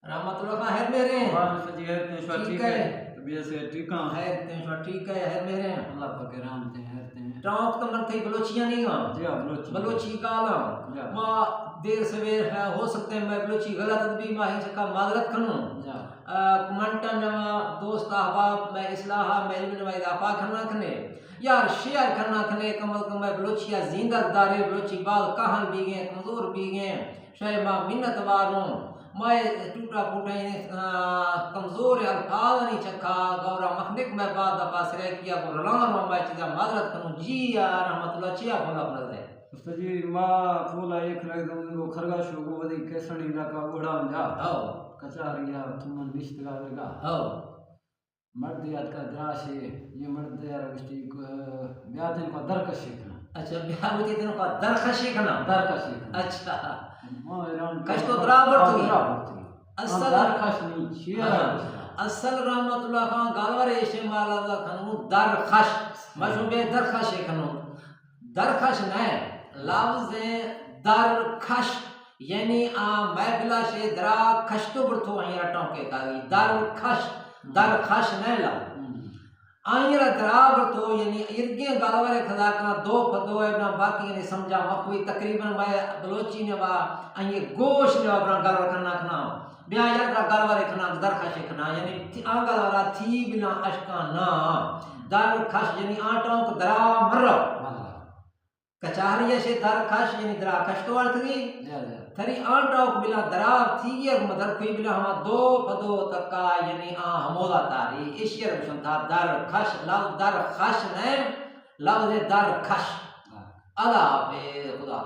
رحمت اللہ خان ہے میرے وعلیکم جی ہے تے شو ٹھیک ہے طبیعت سے ٹھیک ہاں ہے تے شو ٹھیک ہے میرے اللہ پاک رحم تے ہے تے ٹاک تو من تھی بلوچیاں نہیں ہاں جی بلوچی کالا ماں دیر سویر ہے ہو سکتے ہیں میں بلوچی غلط بھی ماہی چکا معذرت کروں کمنٹا نوا دوست احباب میں اصلاحہ میں علم نوائی دافع کرنا کھنے یار شیئر کرنا کھنے کم از کم میں بلوچیا زندہ دارے بلوچی بعض کہاں بھی گئے کمزور بھی گئے شاید ماں منت واروں میں ٹوٹا پھوٹا کمزور الفاظ نہیں چکھا گورا مخنک میں بعد دفعہ سرے کیا کو رلان ہوں میں چیزا معذرت کروں جی یا رحمت اللہ چیا بولا پڑھ دے استاد جی ماں پھولا ایک لگ دوں خرگا شو ودی کیسنی علاقہ اڑا جا کچاریا تمن رشتہ لگا مردیات کا دراش یہ مرد یار گشتی بیاتن کو درکش سیکھنا اچھا بیاہ ہوتی تینوں کا درکش سیکھنا اچھا کش تو اصل درکش نہیں شیر اصل رحمت اللہ خان گالور استعمال اللہ کھنو درخش مشو بے درخش کھنو درخش نہ لفظ درخش یعنی میں بلا سے درا خش تو برتو آئیں رٹوں کے کاری درخش نہ لا آئیں درا برتو یعنی ارگیں گالور خدا کا دو پدو ہے نا باقی نے سمجھا مخوی تقریباً میں بلوچی نے با آئیں گوش نے با گالور کرنا کھنا بیا یار کا گالور کھنا درخش کھنا یعنی آ گالورا تھی بنا اشکا نا درخش یعنی آٹوں کو درا مرہ کچاریہ سے درخش یعنی درا خش تو ارتھ گئی تھری آٹوں کو بلا درا تھی گیا مدر کوئی بلا ہما دو پدو تکا یعنی ہمودا تاری اشیر بشن تھا درخش لفظ درخش نہیں لفظ درخش اللہ حافظ خدا